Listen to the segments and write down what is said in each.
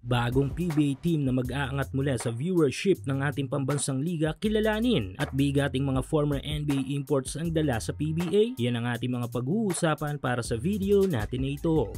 Bagong PBA team na mag-aangat mula sa viewership ng ating pambansang liga kilalanin at bigating mga former NBA imports ang dala sa PBA. Yan ang ating mga pag-uusapan para sa video natin na ito.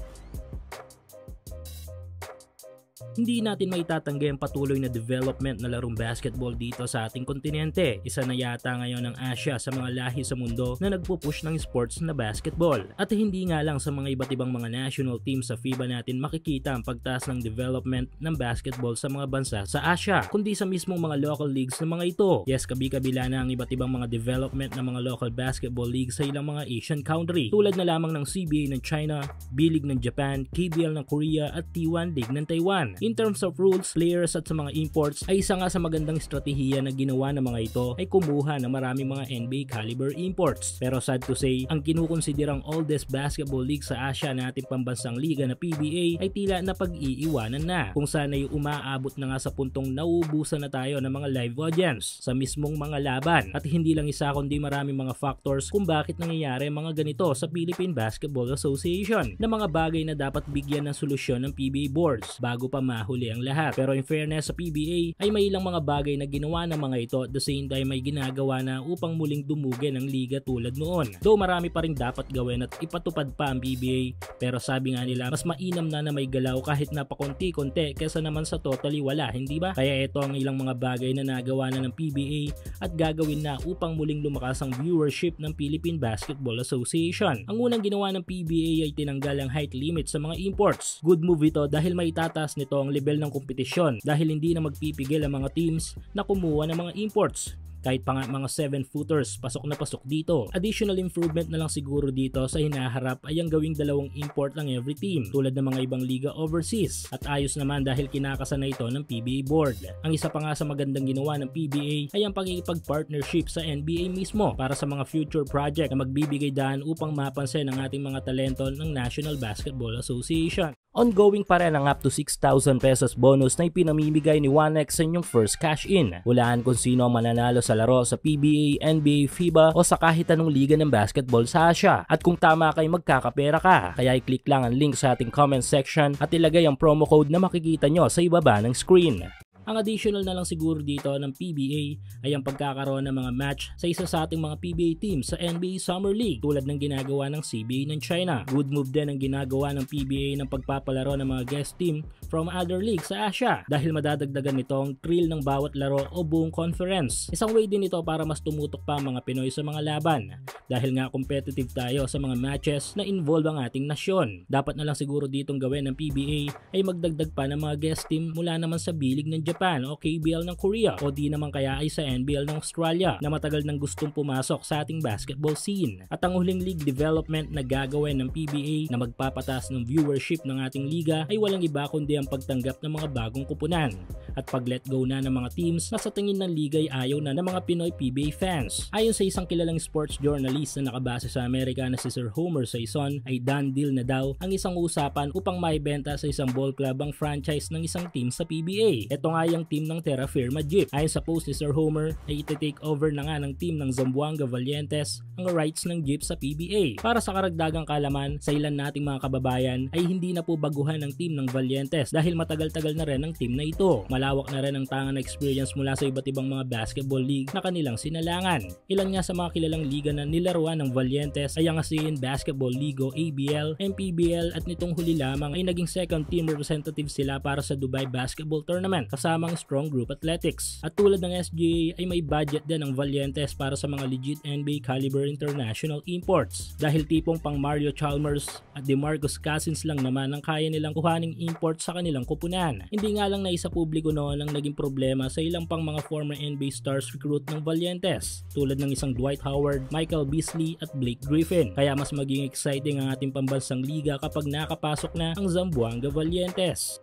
Hindi natin maitatanggi ang patuloy na development na larong basketball dito sa ating kontinente. Isa na yata ngayon ang Asia sa mga lahi sa mundo na nagpupush ng sports na basketball. At hindi nga lang sa mga iba't ibang mga national teams sa FIBA natin makikita ang pagtaas ng development ng basketball sa mga bansa sa Asia, kundi sa mismong mga local leagues ng mga ito. Yes, kabi-kabila na ang iba't ibang mga development ng mga local basketball leagues sa ilang mga Asian country. Tulad na lamang ng CBA ng China, B-League ng Japan, KBL ng Korea at T1 League ng Taiwan. In terms of rules, players at sa mga imports ay isa nga sa magandang estratehiya na ginawa ng mga ito ay kumuha ng maraming mga NBA caliber imports. Pero sad to say, ang kinukonsiderang oldest basketball league sa Asia na ating pambansang liga na PBA ay tila na pag-iiwanan na, kung saan ay umaabot na nga sa puntong nauubusan na tayo ng mga live audience sa mismong mga laban. At hindi lang isa kundi maraming mga factors kung bakit nangyayari mga ganito sa Philippine Basketball Association, na mga bagay na dapat bigyan ng solusyon ng PBA boards bago pa mahuli ang lahat. Pero in fairness sa PBA ay may ilang mga bagay na ginawa ng mga ito at the same time may ginagawa na upang muling dumugin ang liga tulad noon. Though marami pa rin dapat gawin at ipatupad pa ang PBA, pero sabi nga nila mas mainam na may galaw kahit napakonti-konti kesa naman sa totally wala, hindi ba? Kaya ito ang ilang mga bagay na nagawa na ng PBA at gagawin na upang muling lumakas ang viewership ng Philippine Basketball Association. Ang unang ginawa ng PBA ay tinanggal ang height limit sa mga imports. Good move ito dahil may tataas nito ang level ng kompetisyon dahil hindi na magpipigil ang mga teams na kumuha ng mga imports. Kahit pa nga mga 7-footers, pasok na pasok dito. Additional improvement na lang siguro dito sa hinaharap ay ang gawing dalawang import lang every team, tulad ng mga ibang liga overseas. At ayos naman dahil kinakasa na ito ng PBA board. Ang isa pa nga sa magandang ginawa ng PBA ay ang pagkikipag-partnership sa NBA mismo para sa mga future project na magbibigay daan upang mapansin ang ating mga talento ng National Basketball Association. Ongoing pa rin ang up to 6,000 pesos bonus na ipinamimigay ni 1x sa inyong first cash-in. Hulaan kung sino ang mananalo sa laro sa PBA, NBA, FIBA o sa kahit anong liga ng basketball sa Asia. At kung tama kayo, magkakapera ka. Kaya i-click lang ang link sa ating comment section at ilagay ang promo code na makikita nyo sa ibaba ng screen. Ang additional na lang siguro dito ng PBA ay ang pagkakaroon ng mga match sa isa sa ating mga PBA teams sa NBA Summer League tulad ng ginagawa ng CBA ng China. Good move din ang ginagawa ng PBA ng pagpapalaro ng mga guest team from other leagues sa Asia dahil madadagdagan nito ang thrill ng bawat laro o buong conference. Isang way din ito para mas tumutok pa ang mga Pinoy sa mga laban dahil nga competitive tayo sa mga matches na involve ang ating nasyon. Dapat na lang siguro ditong gawin ng PBA ay magdagdag pa ng mga guest team mula naman sa B-League ng Japan o KBL ng Korea o di naman kaya ay sa NBL ng Australia na matagal nang gustong pumasok sa ating basketball scene. At ang huling league development na gagawin ng PBA na magpapatas ng viewership ng ating liga ay walang iba kundi ang pagtanggap ng mga bagong kupunan at pag-let go na ng mga teams na sa tingin ng liga ay ayaw na ng mga Pinoy PBA fans. Ayon sa isang kilalang sports journalist na nakabase sa Amerika na si Sir Homer Saison ay done deal na daw ang isang usapan upang maibenta sa isang ball club ang franchise ng isang team sa PBA. Ito nga yung team ng Terra Firma Jeep. Ayon sa post ni Sir Homer ay iti-take over na nga ng team ng Zamboanga Valientes ang rights ng Jeep sa PBA. Para sa karagdagang kalaman sa ilan nating mga kababayan ay hindi na po baguhan ng team ng Valientes dahil matagal-tagal na rin ang team na ito. Malawak na rin ang tangan na experience mula sa iba't ibang mga basketball league na kanilang sinalangan. Ilan nga sa mga kilalang liga na nilaruan ng Valientes ay ang ASEAN Basketball League o ABL, MPBL at nitong huli lamang ay naging second team representative sila para sa Dubai Basketball Tournament kasamang Strong Group Athletics. At tulad ng SGA ay may budget din ang Valientes para sa mga legit NBA caliber international imports dahil tipong pang Mario Chalmers at DeMarcus Cousins lang naman ang kaya nilang kuhaning import sa kanilang kupunan. Hindi nga lang naisa publiko noon ang naging problema sa ilang pang mga former NBA stars recruit ng Valientes tulad ng isang Dwight Howard, Michael Beasley at Blake Griffin. Kaya mas maging exciting ang ating pambansang liga kapag nakapasok na ang Zamboanga Valientes.